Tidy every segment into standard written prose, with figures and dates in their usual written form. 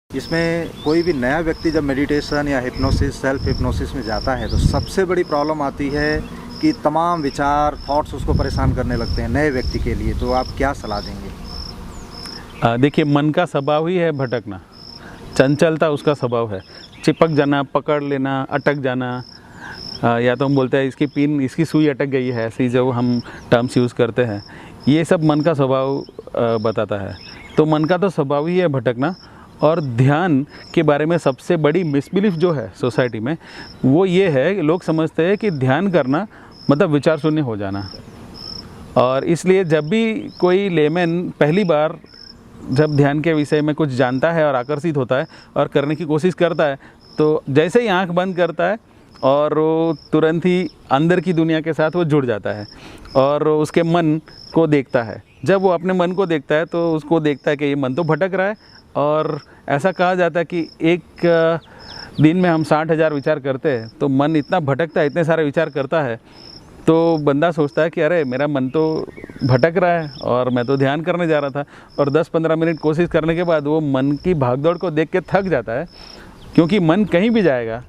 इसमें कोई भी नया व्यक्ति जब मेडिटेशन या हिप्नोसिस सेल्फ हिप्नोसिस में जाता है तो सबसे बड़ी प्रॉब्लम आती है कि तमाम विचार थॉट्स उसको परेशान करने लगते हैं नए व्यक्ति के लिए। तो आप क्या सलाह देंगे? देखिए, मन का स्वभाव ही है भटकना, चंचलता उसका स्वभाव है। चिपक जाना, पकड़ लेना, अटक जाना, या तो हम बोलते हैं इसकी पिन, इसकी सुई अटक गई है, ऐसी जो हम टर्म्स यूज़ करते हैं, ये सब मन का स्वभाव बताता है। तो मन का तो स्वभाव ही है भटकना। और ध्यान के बारे में सबसे बड़ी मिसबिलीफ जो है सोसाइटी में वो ये है कि लोग समझते हैं कि ध्यान करना मतलब विचार शून्य हो जाना। और इसलिए जब भी कोई लेमैन पहली बार जब ध्यान के विषय में कुछ जानता है और आकर्षित होता है और करने की कोशिश करता है, तो जैसे ही आंख बंद करता है और वो तुरंत ही अंदर की दुनिया के साथ वो जुड़ जाता है और उसके मन को देखता है। जब वो अपने मन को देखता है तो उसको देखता है कि ये मन तो भटक रहा है। और ऐसा कहा जाता है कि एक दिन में हम 60,000 विचार करते हैं, तो मन इतना भटकता है, इतने सारे विचार करता है, तो बंदा सोचता है कि अरे मेरा मन तो भटक रहा है और मैं तो ध्यान करने जा रहा था। और 10-15 मिनट कोशिश करने के बाद वो मन की भागदौड़ को देख के थक जाता है, क्योंकि मन कहीं भी जाएगा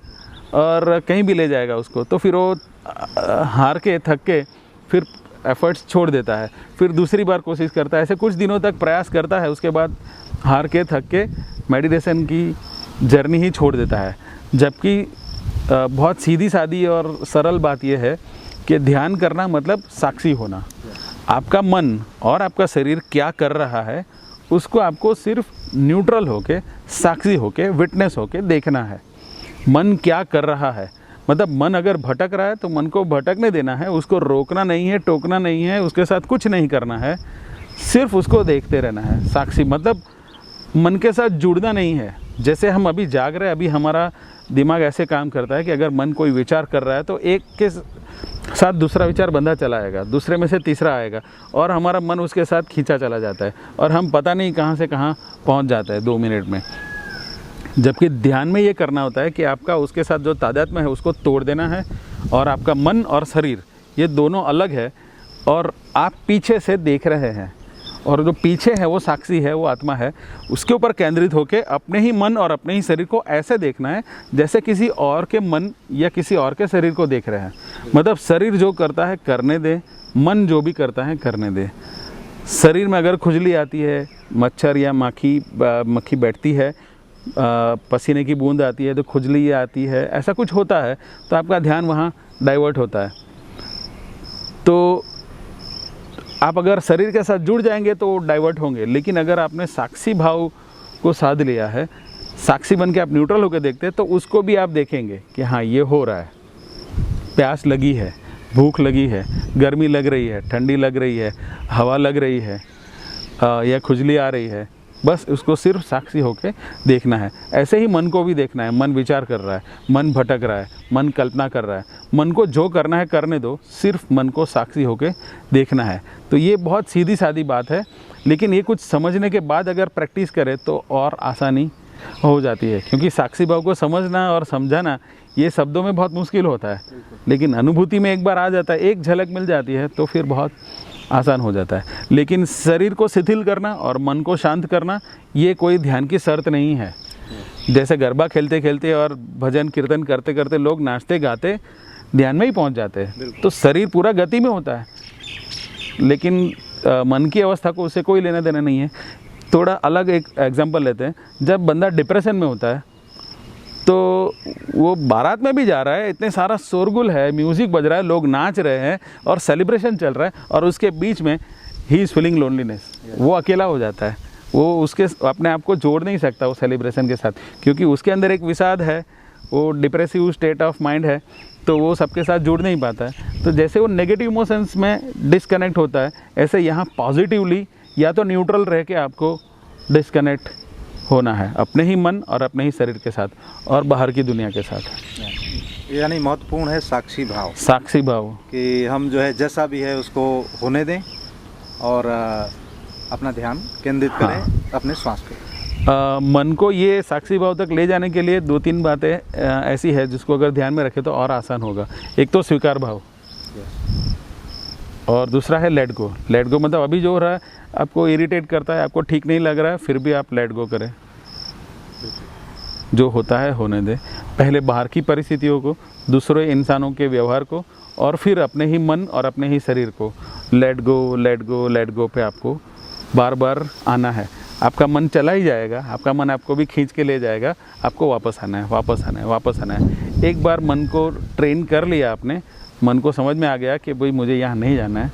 और कहीं भी ले जाएगा उसको। तो फिर वो हार के, थक के फिर एफर्ट्स छोड़ देता है, फिर दूसरी बार कोशिश करता है। ऐसे कुछ दिनों तक प्रयास करता है, उसके बाद हार के, थक के मेडिटेशन की जर्नी ही छोड़ देता है। जबकि बहुत सीधी सादी और सरल बात यह है कि ध्यान करना मतलब साक्षी होना। आपका मन और आपका शरीर क्या कर रहा है उसको आपको सिर्फ न्यूट्रल होके, साक्षी होके, विटनेस होके देखना है। मन क्या कर रहा है, मतलब मन अगर भटक रहा है तो मन को भटकने देना है, उसको रोकना नहीं है, टोकना नहीं है, उसके साथ कुछ नहीं करना है, सिर्फ उसको देखते रहना है। साक्षी मतलब मन के साथ जुड़ना नहीं है। जैसे हम अभी जाग रहे हैं, अभी हमारा दिमाग ऐसे काम करता है कि अगर मन कोई विचार कर रहा है तो एक के साथ दूसरा विचार बंधा चला आएगा, दूसरे में से तीसरा आएगा और हमारा मन उसके साथ खींचा चला जाता है और हम पता नहीं कहाँ से कहाँ पहुँच जाता है 2 मिनट में। जबकि ध्यान में ये करना होता है कि आपका उसके साथ जो तादात्म्य है उसको तोड़ देना है और आपका मन और शरीर ये दोनों अलग है और आप पीछे से देख रहे हैं और जो पीछे है वो साक्षी है, वो आत्मा है, उसके ऊपर केंद्रित होकर अपने ही मन और अपने ही शरीर को ऐसे देखना है जैसे किसी और के मन या किसी और के शरीर को देख रहे हैं। मतलब शरीर जो करता है करने दे, मन जो भी करता है करने दे। शरीर में अगर खुजली आती है, मच्छर या मक्खी बैठती है, पसीने की बूंद आती है तो खुजली आती है, ऐसा कुछ होता है तो आपका ध्यान वहाँ डाइवर्ट होता है। तो आप अगर शरीर के साथ जुड़ जाएंगे तो डाइवर्ट होंगे, लेकिन अगर आपने साक्षी भाव को साध लिया है, साक्षी बन के आप न्यूट्रल होकर देखते हैं, तो उसको भी आप देखेंगे कि हाँ ये हो रहा है, प्यास लगी है, भूख लगी है, गर्मी लग रही है, ठंडी लग रही है, हवा लग रही है या खुजली आ रही है, बस उसको सिर्फ साक्षी होके देखना है। ऐसे ही मन को भी देखना है। मन विचार कर रहा है, मन भटक रहा है, मन कल्पना कर रहा है, मन को जो करना है करने दो, सिर्फ मन को साक्षी होके देखना है। तो ये बहुत सीधी सादी बात है, लेकिन ये कुछ समझने के बाद अगर प्रैक्टिस करें तो और आसानी हो जाती है। क्योंकि साक्षी भाव को समझना और समझाना ये शब्दों में बहुत मुश्किल होता है, लेकिन अनुभूति में एक बार आ जाता है, एक झलक मिल जाती है तो फिर बहुत आसान हो जाता है। लेकिन शरीर को शिथिल करना और मन को शांत करना ये कोई ध्यान की शर्त नहीं है। जैसे गरबा खेलते खेलते और भजन कीर्तन करते करते लोग नाचते गाते ध्यान में ही पहुंच जाते हैं, तो शरीर पूरा गति में होता है, लेकिन मन की अवस्था को उससे कोई लेना देना नहीं है। थोड़ा अलग एक एग्जांपल लेते हैं। जब बंदा डिप्रेशन में होता है तो वो बारात में भी जा रहा है, इतने सारा शोरगुल है, म्यूज़िक बज रहा है, लोग नाच रहे हैं और सेलिब्रेशन चल रहा है, और उसके बीच में ही इज़ फीलिंग लोनलीनेस, वो अकेला हो जाता है। वो उसके अपने आप को जोड़ नहीं सकता वो सेलिब्रेशन के साथ, क्योंकि उसके अंदर एक विषाद है, वो डिप्रेसिव स्टेट ऑफ माइंड है, तो वो सबके साथ जुड़ नहीं पाता है। तो जैसे वो नेगेटिव इमोशंस में डिस्कनेक्ट होता है, ऐसे यहाँ पॉजिटिवली या तो न्यूट्रल रह के आपको डिस्कनेक्ट होना है अपने ही मन और अपने ही शरीर के साथ और बाहर की दुनिया के साथ। यानी महत्वपूर्ण है साक्षी भाव। साक्षी भाव कि हम जो है जैसा भी है उसको होने दें और अपना ध्यान केंद्रित करें। हाँ। अपने श्वास पे। मन को ये साक्षी भाव तक ले जाने के लिए 2-3 बातें ऐसी है जिसको अगर ध्यान में रखें तो और आसान होगा। एक तो स्वीकार भाव और दूसरा है लेट गो। लेट गो मतलब अभी जो हो रहा है आपको इरिटेट करता है, आपको ठीक नहीं लग रहा है, फिर भी आप लेट गो करें। जो होता है होने दे। पहले बाहर की परिस्थितियों को, दूसरे इंसानों के व्यवहार को, और फिर अपने ही मन और अपने ही शरीर को let go let go let go पे आपको बार बार आना है। आपका मन चला ही जाएगा, आपका मन आपको भी खींच के ले जाएगा, आपको वापस आना है, वापस आना है, वापस आना है। एक बार मन को ट्रेन कर लिया आपने, मन को समझ में आ गया कि भाई मुझे यहाँ नहीं जाना है,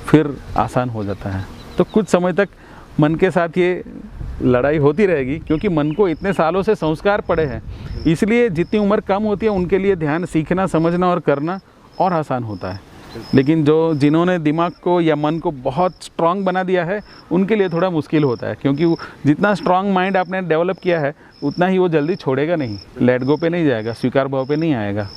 फिर आसान हो जाता है। तो कुछ समय तक मन के साथ ये लड़ाई होती रहेगी, क्योंकि मन को इतने सालों से संस्कार पड़े हैं। इसलिए जितनी उम्र कम होती है उनके लिए ध्यान सीखना, समझना और करना और आसान होता है। लेकिन जिन्होंने दिमाग को या मन को बहुत स्ट्रांग बना दिया है, उनके लिए थोड़ा मुश्किल होता है, क्योंकि वो जितना स्ट्रांग माइंड आपने डेवलप किया है उतना ही वो जल्दी छोड़ेगा नहीं, लेट गो पे नहीं जाएगा, स्वीकार भाव पे नहीं आएगा।